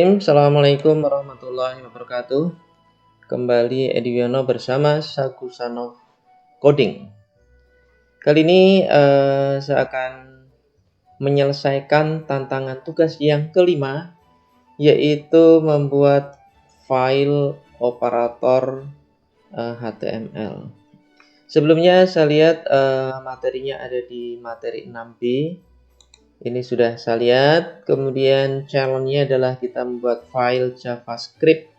Assalamualaikum warahmatullahi wabarakatuh. Kembali Ediwiono bersama Sagusanov Coding. Kali ini saya akan menyelesaikan tantangan tugas yang kelima, yaitu membuat file operator HTML. Sebelumnya saya lihat materinya ada di materi 6B. Ini sudah saya lihat. Kemudian challenge-nya adalah kita membuat file JavaScript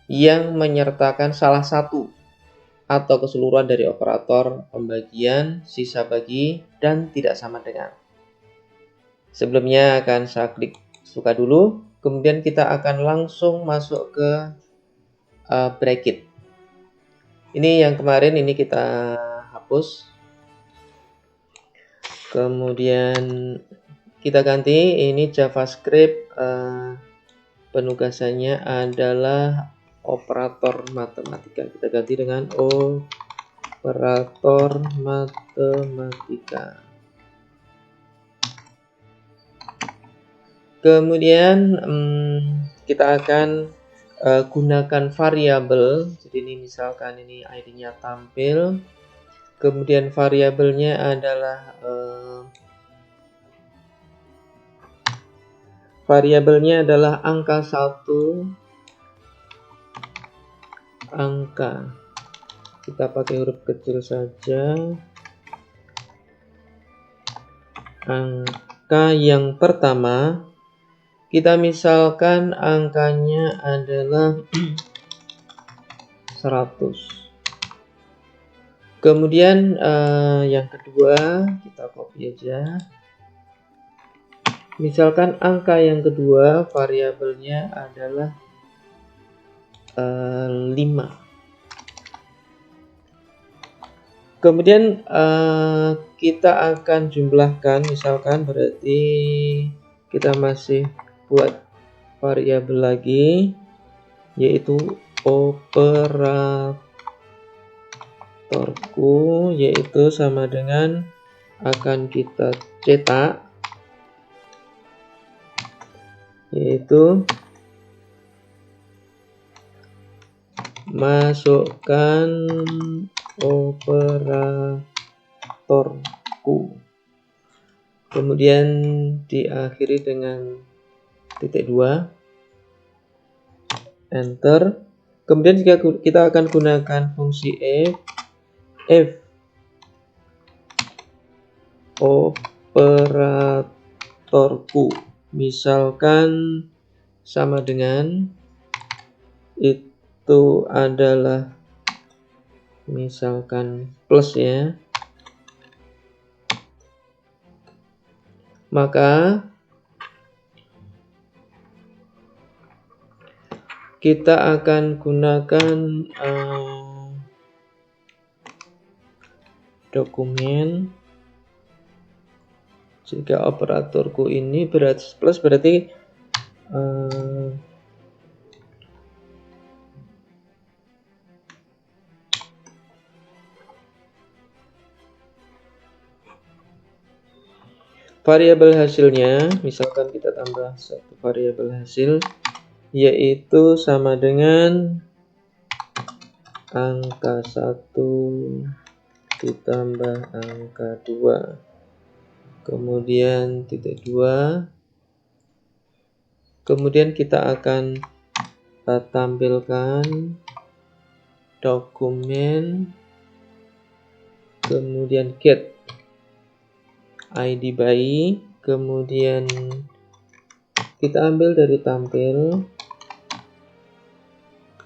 yang menyertakan salah satu atau keseluruhan dari operator pembagian, sisa bagi, dan tidak sama dengan. Sebelumnya akan saya klik suka dulu. Kemudian kita akan langsung masuk ke bracket. Ini yang kemarin ini kita hapus. Kemudian kita ganti, ini JavaScript penugasannya adalah operator matematika. Kita ganti dengan operator matematika. Kemudian kita akan gunakan variabel. Jadi ini misalkan ini ID-nya tampil. Kemudian variabelnya adalah angka 1, angka. Kita pakai huruf kecil saja. Angka yang pertama, kita misalkan angkanya adalah 100. Kemudian yang kedua, kita copy aja. Misalkan angka yang kedua variabelnya adalah 5. Kemudian kita akan jumlahkan, misalkan berarti kita masih buat variabel lagi, yaitu operatorku, yaitu sama dengan akan kita cetak, yaitu masukkan operatorku. Kemudian diakhiri dengan titik 2, enter. Kemudian jika kita akan gunakan fungsi if operatorku misalkan sama dengan itu adalah misalkan plus ya, maka kita akan gunakan dokumen. Jika operatorku ini plus berarti variabel hasilnya, misalkan kita tambah satu variabel hasil, yaitu sama dengan angka 1 ditambah angka 2. Kemudian titik 2. Kemudian kita akan tampilkan dokumen, kemudian get ID bayi, kemudian kita ambil dari tampil,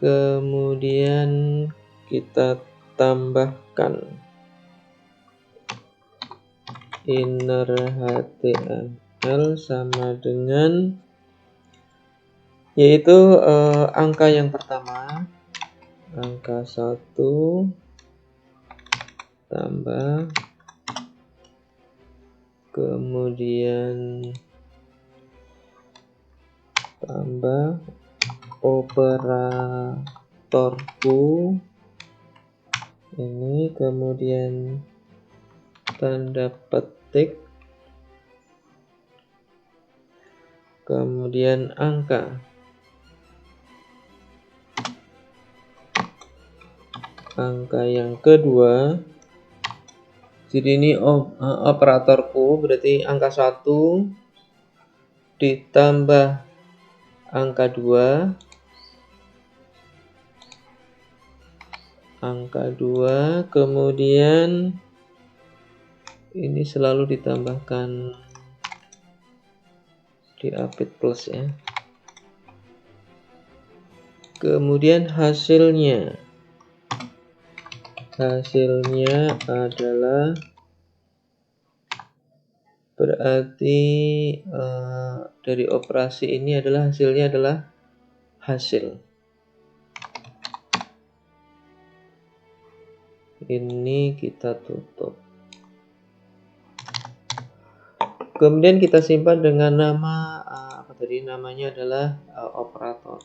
kemudian kita tambahkan inner HTML sama dengan, yaitu angka yang pertama, angka 1 tambah, kemudian tambah operatorku ini, kemudian tanda petik, kemudian angka. angka yang kedua. Jadi ini operatorku, berarti angka 1 ditambah angka 2. Angka 2, kemudian ini selalu ditambahkan di update plus ya. Kemudian hasilnya adalah berarti dari operasi ini adalah hasilnya adalah hasil. Ini kita tutup. Kemudian kita simpan dengan nama apa tadi, namanya adalah operator.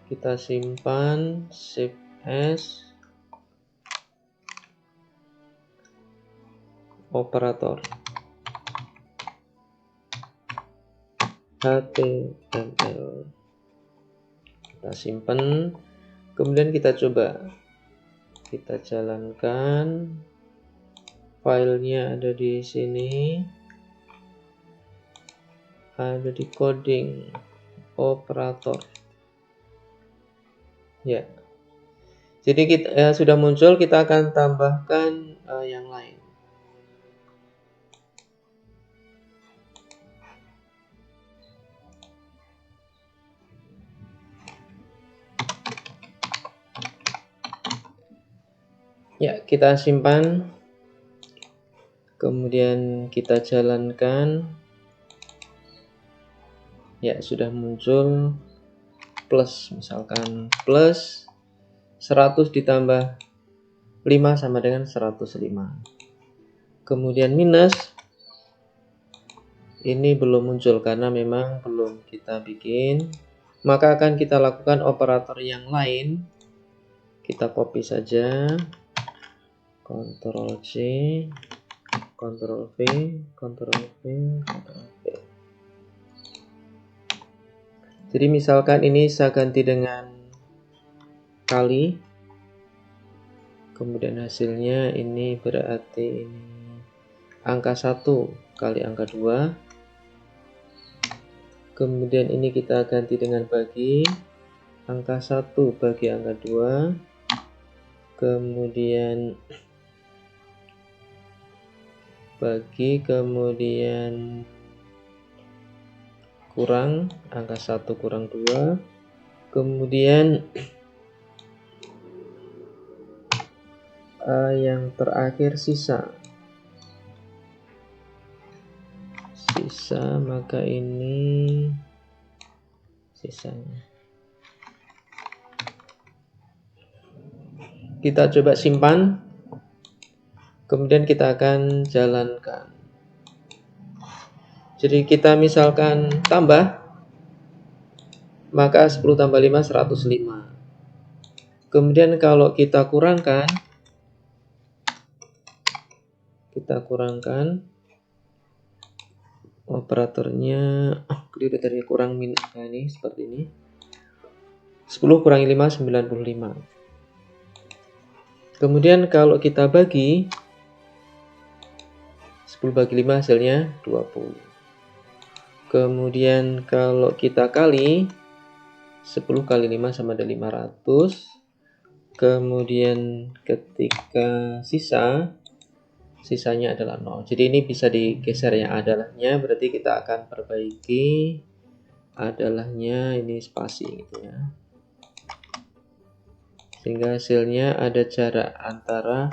Kita simpan save as operator HTML. Kita simpan, kemudian kita coba, kita jalankan. Filenya ada di sini, ada di coding operator ya. Jadi kita sudah muncul, kita akan tambahkan yang lain. Ya, kita simpan, kemudian kita jalankan. Ya, sudah muncul plus, misalkan plus 100 ditambah 5 sama dengan 105. Kemudian minus, ini belum muncul karena memang belum kita bikin. Maka akan kita lakukan operator yang lain. Kita copy saja, Ctrl C, Ctrl V, Ctrl V, Ctrl V. Jadi misalkan ini saya ganti dengan kali, kemudian hasilnya ini berarti ini angka 1 kali angka 2. Kemudian ini kita ganti dengan bagi, angka 1 bagi angka 2. Kemudian bagi, kemudian kurang, angka 1 kurang 2. Kemudian yang terakhir sisa, maka ini sisanya. Kita coba simpan, kemudian kita akan jalankan. Jadi kita misalkan tambah, maka 10 tambah 5 105. Kemudian kalau kita kurangkan, operatornya keliru tadi, kurang minus, nah ini seperti ini. 10 kurangi 5 95. Kemudian kalau kita bagi, 10 bagi 5 hasilnya 20. Kemudian kalau kita kali, 10 kali 5 sama dengan 500. Kemudian ketika sisanya adalah 0. Jadi ini bisa digeser ya adalahnya, berarti kita akan perbaiki adalahnya ini spasi gitu ya. Sehingga hasilnya ada jarak antara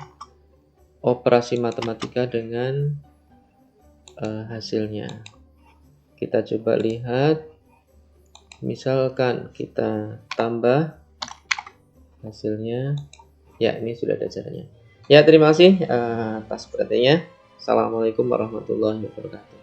operasi matematika dengan hasilnya. Kita coba lihat, misalkan kita tambah hasilnya, ya ini sudah ada caranya. Ya, terima kasih atas perhatiannya. Assalamualaikum warahmatullahi wabarakatuh.